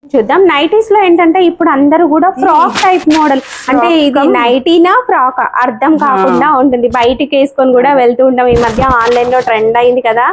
చూద్దాం. నైటీస్ లో ఏంటంటే ఇప్పుడు అందరూ కూడా ఫ్రాక్ టైప్ మోడల్, అంటే ఇది నైటీనా ఫ్రాక్ అర్థం కాకుండా ఉంటుంది. బయటికి వేసుకొని కూడా వెళ్తూ ఉంటాం. ఈ మధ్య ఆన్లైన్ లో ట్రెండ్ అయింది కదా,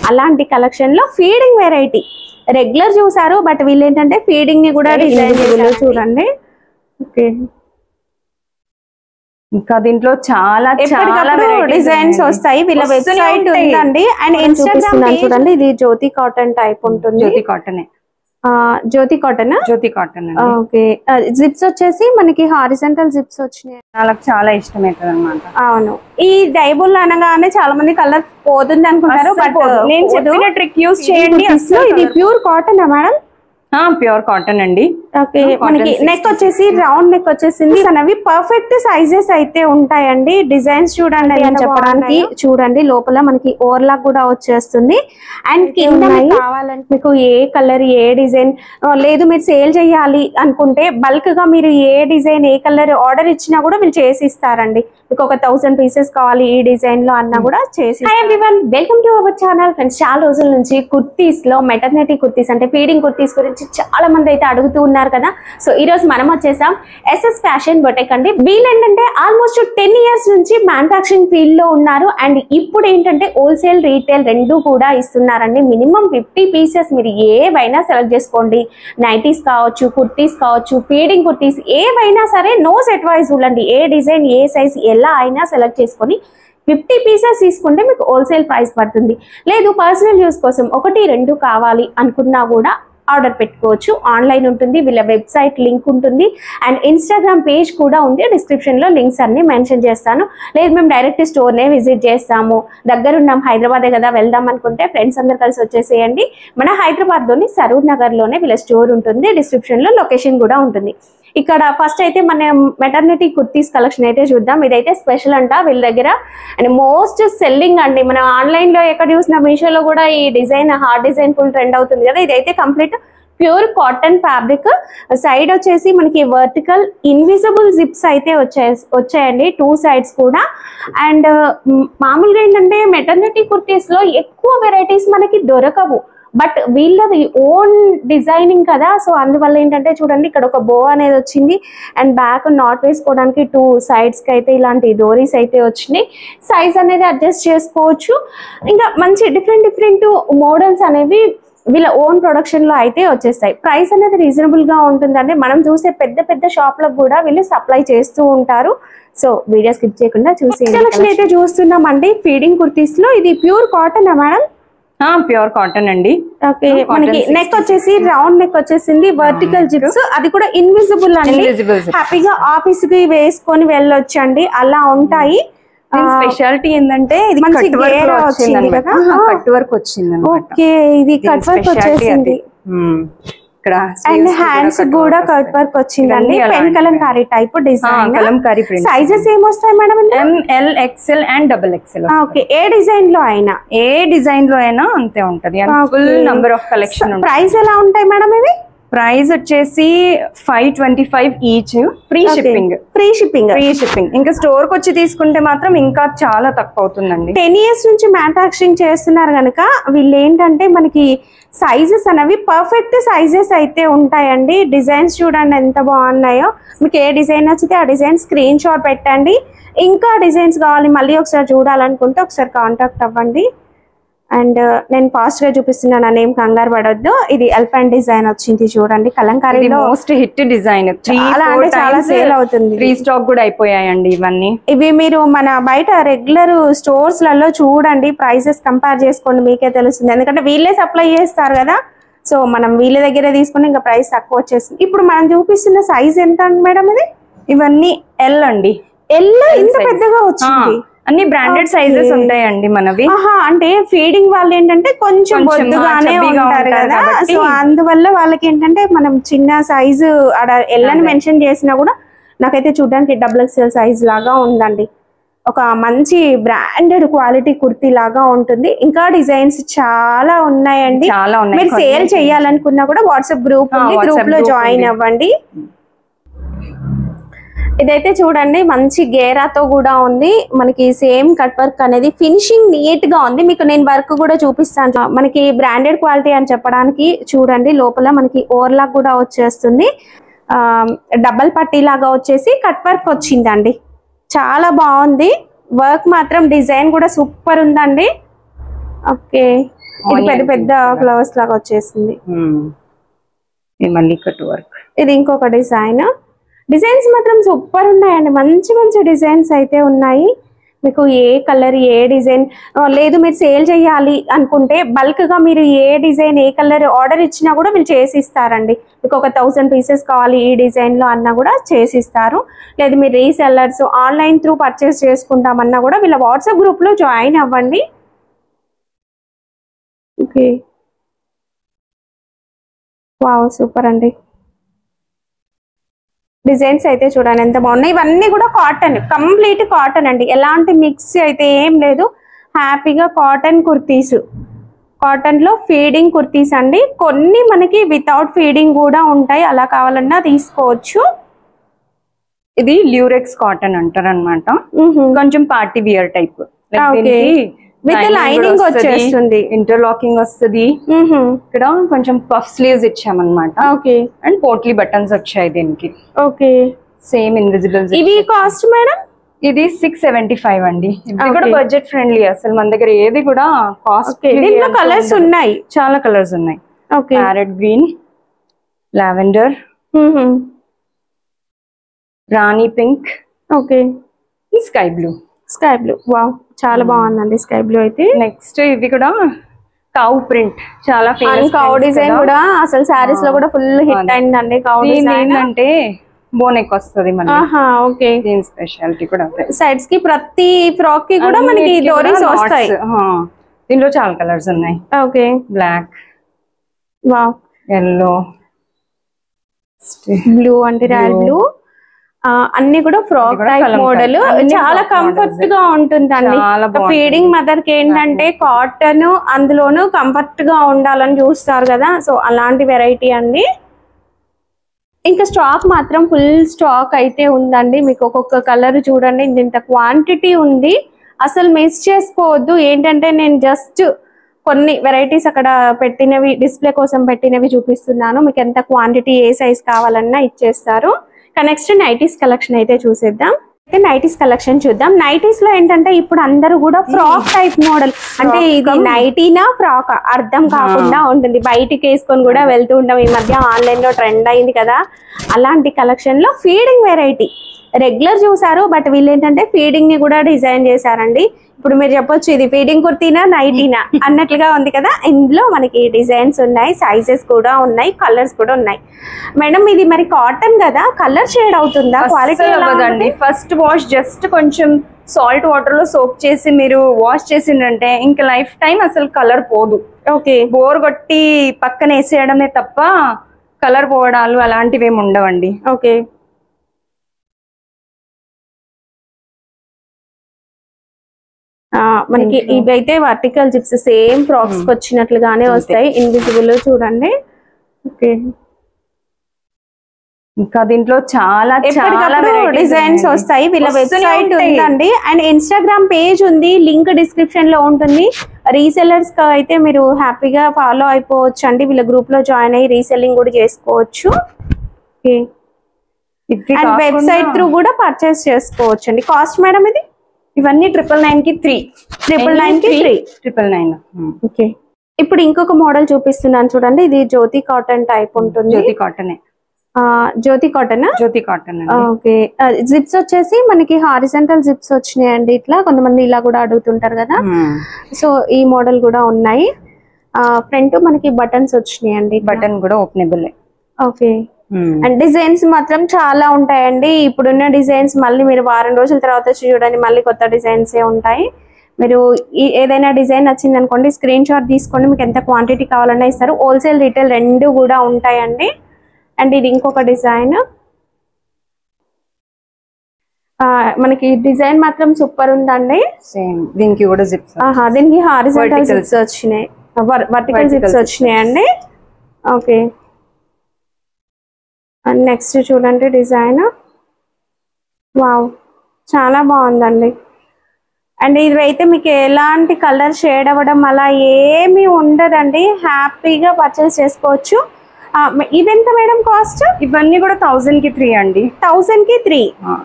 అలాంటి కలెక్షన్ లో ఫీడింగ్ వెరైటీ. రెగ్యులర్ చూసారు, బట్ వీళ్ళు ఏంటంటే ఫీడింగ్ ని కూడా డిజైన్ చేశారు చూడండి. ఓకే, ఇంకా దీంట్లో చాలా చాలా డిజైన్స్ వస్తాయి. వీళ్ళ వెబ్సైట్ ఉందండి అండ్ ఇన్స్టాగ్రామ్ చూడండి. ఇది జ్యోతి కాటన్ టైప్ ఉంటుంది. జ్యోతి కాటన్, జ్యోతి కాటన్, జ్యోతి కాటన్. ఓకే, జిప్స్ వచ్చేసి మనకి హారిజంటల్ జిప్స్ వచ్చినాయి. నాకు చాలా ఇష్టమవుతుంది అనమాట. అవును, ఈ డైబుల్ అనగానే చాలా మంది కలర్ పోతుంది అనుకుంటారు, బట్ నేను చెప్పిన ట్రిక్ యూజ్ చేయండి. ఇది pure cotton madam? Pure cotton అండి. ఓకే, మనకి నెక్ వచ్చేసి రౌండ్ నెక్ వచ్చేసింది. అనేవి పర్ఫెక్ట్ సైజెస్ అయితే ఉంటాయండి. డిజైన్స్ చూడండి అని చెప్పడానికి, చూడండి లోపల మనకి ఓవర్లాక్ కూడా వచ్చేస్తుంది. అండ్ కింద కావాలంటే మీకు ఏ కలర్ ఏ డిజైన్ లేదు, మీరు సేల్ చేయాలి అనుకుంటే బల్క్ గా మీరు ఏ డిజైన్ ఏ కలర్ ఆర్డర్ ఇచ్చినా కూడా వీళ్ళు చేసి ఇస్తారండి. మీకు ఒక 1000 పీసెస్ కావాలి ఈ డిజైన్ లో అన్నా కూడా చేసి. Hi everyone, welcome to our channel. Friends, చాలా రోజుల నుంచి కుర్తీస్ లో మెటర్నిటీ కుర్తీస్ అంటే ఫీడింగ్ కుర్తీస్ గురించి చాలా మంది అయితే అడుగుతూ ఉన్నారు కదా. సో ఈ రోజు మనం వచ్చేసాం ఎస్ఎస్ ఫ్యాషన్ బొటిక్ అండి. వీళ్ళు ఏంటంటే ఆల్మోస్ట్ 10 ఇయర్స్ నుంచి మ్యానుఫ్యాక్చరింగ్ ఫీల్డ్ లో ఉన్నారు. అండ్ ఇప్పుడు ఏంటంటే హోల్సేల్ రీటైల్ రెండు కూడా ఇస్తున్నారండి. మినిమం 50 పీసెస్ మీరు ఏవైనా సెలెక్ట్ చేసుకోండి. నైటీస్ కావచ్చు, కుర్తీస్ కావచ్చు, ఫీడింగ్ కుర్తీస్ ఏవైనా సరే నో సెట్ వైజ్ చూడండి. ఏ డిజైన్ ఏ సైజ్ ఎలా అయినా సెలెక్ట్ చేసుకొని 50 పీసెస్ తీసుకుంటే మీకు హోల్సేల్ ప్రైస్ పడుతుంది. లేదు పర్సనల్ యూస్ కోసం 1 2 కావాలి అనుకున్నా కూడా ఆర్డర్ పెట్టుకోవచ్చు. ఆన్లైన్ ఉంటుంది, వీళ్ళ వెబ్సైట్ లింక్ ఉంటుంది అండ్ ఇన్స్టాగ్రామ్ పేజ్ కూడా ఉంది. డిస్క్రిప్షన్లో లింక్స్ అన్ని మెన్షన్ చేస్తాను. లేదు మేము డైరెక్ట్ స్టోర్నే విజిట్ చేస్తాము, దగ్గరున్నాం హైదరాబాదే కదా వెళ్దాం అనుకుంటే ఫ్రెండ్స్ అందరు కలిసి వచ్చేసేయండి. మన హైదరాబాద్లోని సరూర్ నగర్లోనే వీళ్ళ స్టోర్ ఉంటుంది. డిస్క్రిప్షన్లో లొకేషన్ కూడా ఉంటుంది. ఇక్కడ ఫస్ట్ అయితే మనం మెటర్నిటీ కుర్తీస్ కలెక్షన్ అయితే చూద్దాం. ఇదైతే స్పెషల్ అంట వీళ్ళ దగ్గర అండ్ మోస్ట్ సెల్లింగ్ అండి. మనం ఆన్లైన్లో ఎక్కడ చూసిన మీషోలో కూడా ఈ design hard design full trend అవుతుంది కదా. ఇదైతే complete pure cotton fabric. Side వచ్చేసి మనకి వర్టికల్ ఇన్విజిబుల్ జిప్స్ అయితే వచ్చాయండి 2 సైడ్స్ కూడా. అండ్ మామూలుగా ఏంటంటే మెటర్నిటీ కుర్తీస్లో ఎక్కువ వెరైటీస్ మనకి దొరకవు, బట్ వీళ్ళది ఓన్ డిజైనింగ్ కదా. సో అందువల్ల ఏంటంటే చూడండి ఇక్కడ ఒక బో అనేది వచ్చింది అండ్ బ్యాక్ నాట్ వేసుకోవడానికి 2 సైడ్స్కి అయితే ఇలాంటి డోరీస్ అయితే వచ్చినాయి. సైజ్ అనేది అడ్జస్ట్ చేసుకోవచ్చు. ఇంకా మంచి డిఫరెంట్ మోడల్స్ అనేవి వీళ్ళ ఓన్ ప్రొడక్షన్లో అయితే వచ్చేస్తాయి. ప్రైస్ అనేది రీజనబుల్గా ఉంటుందండి. మనం చూసే పెద్ద షాప్లకు కూడా వీళ్ళు సప్లై చేస్తూ ఉంటారు. సో వీడియో స్కిప్ చేయకుండా చూసి కలెక్షన్ అయితే చూస్తున్నామండి. ఫీడింగ్ కుర్తీస్లో ఇది pure cotton madam? Pure cotton అండి. ఓకే, మనకి నెక్ వచ్చేసి రౌండ్ నెక్ వచ్చేసింది, వర్టికల్ జిప్స్, అది కూడా ఇన్విజిబుల్ అండి. హ్యాపీగా ఆఫీస్ కి వేసుకొని వెళ్ళొచ్చండి, అలా ఉంటాయి. స్పెషాలిటీ ఏంటంటే ఇది కట్ వర్క్ వచ్చింది. ఓకే, ఇది కట్ వర్క్ వచ్చేసింది. ఇక్కడ అండ్ హ్యాండ్స్ కూడా కట్ వర్క్ వచ్చిందండి. Pen Kalamkari type design. Sizes ఏమొస్తాయి madam? ML XL and XXL. Okay, ఏ డిజైన్ లో అయినా అంతే ఉంటది. Full number of collection. Price ఎలా ఉంటాయి మేడం ఇవి? ప్రైస్ వచ్చేసి 525 ఈచ్. Free shipping. ఇంకా స్టోర్ కి వచ్చి తీసుకుంటే మాత్రం ఇంకా చాలా తక్కువ అవుతుందండి. 10 ఇయర్స్ నుంచి మ్యానుఫ్యాక్చరింగ్ చేస్తున్నారు కనుక వీళ్ళు ఏంటంటే మనకి సైజెస్ అనేవి పర్ఫెక్ట్ సైజెస్ అయితే ఉంటాయండి. డిజైన్స్ చూడండి ఎంత బాగున్నాయో. మీకు ఏ డిజైన్ నచ్చితే ఆ డిజైన్ స్క్రీన్ షాట్ పెట్టండి. ఇంకా డిజైన్స్ కావాలి మళ్ళీ ఒకసారి చూడాలనుకుంటే ఒకసారి కాంటాక్ట్ అవ్వండి. అండ్ నేను ఫాస్ట్ గా చూపిస్తున్నాను, నేమ్ కంగారు పడొద్దు. ఇది ఎలిఫెంట్ డిజైన్ వచ్చింది చూడండి. కలంకారీలో మోస్ట్ హిట్ డిజైన్, చాలా సేల్ అవుతుంది. రీస్టాక్ కూడా అయిపోయాయండి ఇవన్నీ. ఇవి మీరు మన బయట రెగ్యులర్ స్టోర్స్ లలో చూడండి, ప్రైసెస్ కంపేర్ చేసుకోండి, మీకే తెలుస్తుంది. ఎందుకంటే వీళ్ళే సప్లై చేస్తారు కదా. సో మనం వీళ్ళ దగ్గర తీసుకుని ఇంకా ప్రైస్ తక్కువ వచ్చేస్తుంది. ఇప్పుడు మనం చూపిస్తున్న సైజ్ ఎంత అండి మేడం ఇది? ఇవన్నీ L అండి. L ఇంత పెద్దగా వచ్చింది. అన్ని బ్రాండెడ్ సైజెస్ ఉంటాయండి మనవి. అంటే ఫీడింగ్ వాళ్ళు ఏంటంటే కొంచెం బొద్దుగానే ఉంటారు కదా. సో అందువల్ల వాళ్ళకి ఏంటంటే మనం చిన్న సైజు ఎల్ అని మెన్షన్ చేసినా కూడా నాకైతే చూడడానికి XXL సైజ్ లాగా ఉందండి. ఒక మంచి బ్రాండెడ్ క్వాలిటీ కుర్తీ లాగా ఉంటుంది. ఇంకా డిజైన్స్ చాలా ఉన్నాయండి. మీరు సేల్ చేయాలనుకున్నా కూడా వాట్సాప్ గ్రూప్ లో జాయిన్ అవ్వండి. ఇదైతే చూడండి మంచి గేరాతో కూడా ఉంది, మనకి సేమ్ కట్ వర్క్ అనేది ఫినిషింగ్ నీట్ గా ఉంది. మీకు నేను వర్క్ కూడా చూపిస్తాను. మనకి బ్రాండెడ్ క్వాలిటీ అని చెప్పడానికి చూడండి, లోపల మనకి ఓవర్లాక్ కూడా వచ్చేస్తుంది, డబల్ పట్టీ లాగా వచ్చేసి కట్ వర్క్ వచ్చిందండి. చాలా బాగుంది వర్క్ మాత్రం, డిజైన్ కూడా సూపర్ ఉందండి. ఓకే, ఇది పెద్ద పెద్ద ఫ్లవర్స్ లాగా వచ్చేసింది. మళ్ళీ కట్ వర్క్, ఇది ఇంకొక డిజైన్. డిజైన్స్ మాత్రం సూపర్ ఉన్నాయండి, మంచి మంచి డిజైన్స్ అయితే ఉన్నాయి. మీకు ఏ కలర్ ఏ డిజైన్ లేదు, మీరు సేల్ చేయాలి అనుకుంటే బల్క్ గా మీరు ఏ డిజైన్ ఏ కలర్ ఆర్డర్ ఇచ్చినా కూడా వీళ్ళు చేసి ఇస్తారండి. మీకు ఒక 1000 పీసెస్ కావాలి ఈ డిజైన్ లో అన్నా కూడా చేసి ఇస్తారు. లేదు మీరు రీసెల్లర్స్ ఆన్లైన్ త్రూ పర్చేస్ చేసుకుంటామన్నా కూడా వీళ్ళ వాట్సాప్ గ్రూప్ లో జాయిన్ అవ్వండి. ఓకే, వావ్ సూపర్ అండి. డిజైన్స్ అయితే చూడండి ఎంత బాగున్నాయి. ఇవన్నీ కూడా కాటన్, కంప్లీట్ కాటన్ అండి, ఎలాంటి మిక్స్ అయితే ఏం లేదు. హ్యాపీగా కాటన్ కుర్తీస్, కాటన్ లో ఫీడింగ్ కుర్తీస్ అండి. కొన్ని మనకి వితౌట్ ఫీడింగ్ కూడా ఉంటాయి, అలా కావాలన్నా తీసుకోవచ్చు. ఇది ల్యూరెక్స్ కాటన్ అంటారు అనమాట, కొంచెం party wear type. With lining వచ్చేస్తుంది, ఇంటర్లాకింగ్ వస్తుంది. ఇక్కడ కొంచెం పఫ్ స్లీవ్స్ ఇచ్చామన్నమాట. ఓకే, అండ్ పోట్లీ బటన్స్ వచ్చాయి దీనికి. Okay, same invisible. ఇవి కాస్ట్ మేడం? ఇది 675 అండి. ఇది కూడా బడ్జెట్ ఫ్రెండ్లీ, అసలు మన దగ్గర ఏది కూడా కాస్ట్. దీంట్లో కలర్స్ ఉన్నాయి, చాలా కలర్స్ ఉన్నాయి. Okay, parrot green, lavender, rani pink, okay, sky blue. Sky blue, wow చాలా బాగుందండి స్కై బ్లూ అయితే. నెక్స్ట్ ఇవి కూడా కౌ ప్రింట్, చాలా ఫేమస్. కౌ డిజైన్ కూడా అసలు సారీస్ లో కూడా ఫుల్ హిట్ అయిందండి. కౌ డిజైన్ ఏంటంటే బోనెక్ వస్తుంది మనకి. ఓకే, దీని స్పెషాలిటీ కూడా సైడ్స్ కి ప్రతి ఫ్రాక్ కి కూడా మనకి డోరీస్ వస్తాయి. దీనిలో చాలా కలర్స్ ఉన్నాయి. Okay, black, wow, yellow, blue అంటే రాయల్ బ్లూ, అన్ని కూడా ఫ్రాక్ టైప్ మోడల్. చాలా కంఫర్ట్ గా ఉంటుందండి. ఫీడింగ్ మదర్ కి ఏంటంటే కాటన్, అందులోనూ కంఫర్ట్ గా ఉండాలని చూస్తారు కదా, సో అలాంటి వెరైటీ అండి. ఇంకా స్టాక్ మాత్రం ఫుల్ స్టాక్ అయితే ఉందండి. మీకు ఒక్కొక్క కలర్ చూడండి, ఇంత క్వాంటిటీ ఉంది, అసలు మిస్ చేసుకోవద్దు. ఏంటంటే నేను జస్ట్ కొన్ని వెరైటీస్ అక్కడ పెట్టినవి, డిస్ప్లే కోసం పెట్టినవి చూపిస్తున్నాను. మీకు ఎంత క్వాంటిటీ ఏ సైజ్ కావాలన్నా ఇచ్చేస్తారు. నెక్స్ట్ నైటీస్ కలెక్షన్ అయితే చూసేద్దాం. అయితే నైటీస్ కలెక్షన్ చూద్దాం. నైటీస్ లో ఏంటంటే ఇప్పుడు అందరూ కూడా ఫ్రాక్ టైప్ మోడల్, అంటే ఇది నైటీనా ఫ్రాక్ అర్థం కాకుండా ఉంటుంది, బయటికి వేసుకొని కూడా వెళ్తూ ఉంటాం. ఈ మధ్య ఆన్లైన్ లో ట్రెండ్ అయింది కదా, అలాంటి కలెక్షన్ లో ఫీడింగ్ వెరైటీ రెగ్యులర్ చూసారు, బట్ వీళ్ళు ఏంటంటే ఫీడింగ్ ని కూడా డిజైన్ చేశారండి. ఇప్పుడు మీరు చెప్పొచ్చు ఇది ఫీడింగ్ కుర్తీనా నైటీనా అన్నట్లుగా ఉంది కదా. ఇందులో మనకి డిజైన్స్ ఉన్నాయి, సైజెస్ కూడా ఉన్నాయి, కలర్స్ కూడా ఉన్నాయి. మేడం ఇది మరి కాటన్ కదా, కలర్ షేడ్ అవుతుందా? క్వాలిటీ అవ్వదండి. ఫస్ట్ వాష్ జస్ట్ కొంచెం సాల్ట్ వాటర్ లో సోక్ చేసి మీరు వాష్ చేసిందంటే ఇంకా లైఫ్ టైం అసలు కలర్ పోదు. ఓకే, బోర్ కొట్టి పక్కన వేసేయడమే తప్ప కలర్ పోవడాలు అలాంటివి ఏమి ఉండవండి. ఓకే, మనకి ఇవైతే వర్టికల్ జిప్స్ సేమ్ ఫ్రాక్స్ కి వచ్చినట్లుగానే వస్తాయి, ఇన్విజిబుల్ చూడండి. ఓకే, ఇంకా దీంట్లో చాలా డిజైన్స్ వస్తాయి. వీళ్ళ వెబ్సైట్ ఉందండి అండ్ ఇన్స్టాగ్రామ్ పేజ్ ఉంది, లింక్ డిస్క్రిప్షన్ లో ఉంటుంది. రీసెల్లర్స్ అయితే మీరు హ్యాపీగా ఫాలో అయిపోవచ్చు అండి, వీళ్ళ గ్రూప్ లో జాయిన్ అయ్యి రీసెల్లింగ్ కూడా చేసుకోవచ్చు. అండ్ వెబ్సైట్ త్రూ కూడా పర్చేస్ చేసుకోవచ్చు అండి. కాస్ట్ మేడం ఇది? ఇవన్నీ 999 కి 3, 999 కి 3, 999. ఓకే, ఇప్పుడు ఇంకొక మోడల్ చూపిస్తున్నాను చూడండి. ఇది జ్యోతి కాటన్ టైప్ ఉంటుంది. జ్యోతి కాటన్, జ్యోతి కాటన్, జ్యోతి కాటన్. ఓకే, జిప్స్ వచ్చేసి మనకి హారిజంటల్ జిప్స్ వచ్చినాయండి. ఇట్లా కొంతమంది ఇలా కూడా అడుగుతుంటారు కదా, సో ఈ మోడల్ కూడా ఉన్నాయి. ఫ్రంట్ మనకి బటన్స్ వచ్చినాయండి, బటన్ కూడా ఓపెనబుల్. ఓకే, అండ్ డిజైన్స్ మాత్రం చాలా ఉంటాయండి. ఇప్పుడున్న డిజైన్స్ మళ్ళీ మీరు వారం రోజుల తర్వాత చూడండి, మళ్ళీ కొత్త డిజైన్స్ ఉంటాయి. మీరు ఏదైనా డిజైన్ నచ్చింది అనుకోండి, స్క్రీన్ షాట్ తీసుకోండి, మీకు ఎంత క్వాంటిటీ కావాలన్నా ఇస్తారు. హోల్సేల్ రీటైల్ రెండు కూడా ఉంటాయండి. అండ్ ఇది ఇంకొక డిజైన్, మనకి డిజైన్ మాత్రం సూపర్ ఉందండి. సేమ్ దీనికి కూడా జిప్స్, దీనికి హారిజంటల్ జిప్స్ వచ్చినాయి, వర్టికల్ జిప్స్ వచ్చినాయండి. ఓకే, అండ్ నెక్స్ట్ చూడండి డిజైన్, వావ్, చాలా బాగుందండి. అండ్ ఇవైతే మీకు ఎలాంటి కలర్ షేడ్ అవ్వడం అలా ఏమీ ఉండదండి, హ్యాపీగా పర్చేస్ చేసుకోవచ్చు. ఇవెంత మేడం కాస్ట్? ఇవన్నీ కూడా 1000 కి 3 అండి. 1000 కి 3.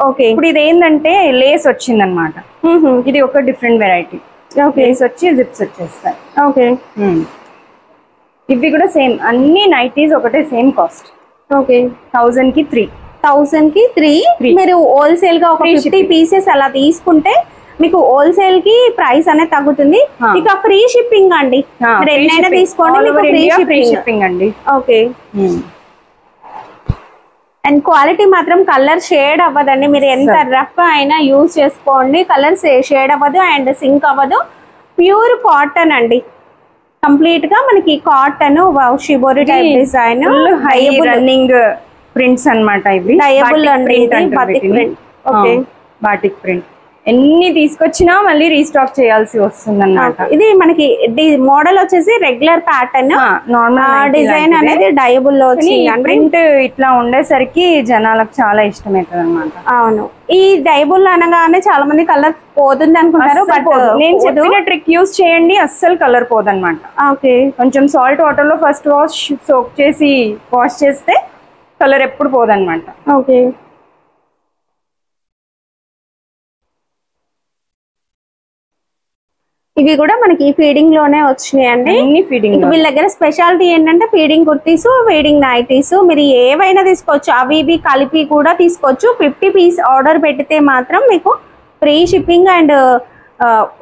ఓకే. ఇప్పుడు ఇది ఏంటంటే లేస్ వచ్చింది అనమాట. ఇది ఒక డిఫరెంట్ వెరైటీ. ఓకే. లేస్ వచ్చి జిప్స్ వచ్చేస్తాయి. ఓకే. ఇవి కూడా సేమ్, అన్ని నైటీస్ ఒకటే సేమ్ కాస్ట్. ఓకే. 1000 కి 3. 1000 కి 3. మీరు హోల్సేల్ గా ఒక 50 పీసెస్ అలా తీసుకుంటే మీకు హోల్సేల్ కి ప్రైస్ అనేది తగ్గుతుంది. ఇక ఫ్రీ షిప్పింగ్ అండి, ఎన్నైనా తీసుకోండి మీకు ఫ్రీ షిప్పింగ్ అండి. ఓకే. అండ్ క్వాలిటీ మాత్రం కలర్ షేడ్ అవ్వదండి, మీరు ఎంత రఫ్ అయినా యూజ్ చేసుకోండి, కలర్ షేడ్ అవ్వదు అండ్ సింక్ అవ్వదు. ప్యూర్ కాటన్ అండి, కంప్లీట్ గా మనకి cotton. Shibori type design, high running prints అన్నమాట. ఇవి డయబుల్ అండి, batik print. Okay, batik print. ఎన్ని తీసుకొచ్చినా మళ్ళీ రీస్టాక్ చేయాల్సి వస్తుంది అన్నమాట. ఇది మనకి మోడల్ వచ్చేసి రెగ్యులర్ ప్యాటర్న్, నార్మల్ డిజైన్ అనేది డయబుల్ లో వచ్చింది. ప్రింట్ ఇట్లా ఉండేసరికి జనాలకు చాలా ఇష్టమవుతుంది అన్నమాట. అవును, ఈ డయబుల్ అనగానే చాలా మంది కలర్ పోతుంది అనుకుంటారు, బట్ నేను చెప్పిన ట్రిక్ యూజ్ చేయండి, అస్సలు కలర్ పోదన్నమాట. ఓకే. కొంచెం సాల్ట్ వాటర్ లో ఫస్ట్ సోక్ చేసి వాష్ చేస్తే కలర్ ఎప్పుడు పోదన్నమాట. ఓకే. ఇవి కూడా మనకి ఫీడింగ్ లోనే వచ్చినాయి అండి. వీళ్ళ దగ్గర స్పెషాలిటీ ఏంటంటే ఫీడింగ్ కుర్తీస్, ఫీడింగ్ నైటీస్, మీరు ఏవైనా తీసుకోవచ్చు, అవి ఇవి కలిపి కూడా తీసుకోవచ్చు. 50 పీస్ ఆర్డర్ పెడితే మాత్రం మీకు ఫ్రీ షిప్పింగ్ అండ్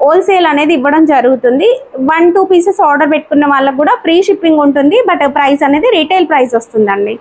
హోల్సేల్ అనేది ఇవ్వడం జరుగుతుంది. 1-2 పీసెస్ ఆర్డర్ పెట్టుకున్న వాళ్ళకి కూడా ఫ్రీ షిప్పింగ్ ఉంటుంది, బట్ ప్రైస్ అనేది రీటైల్ ప్రైస్ వస్తుందండి.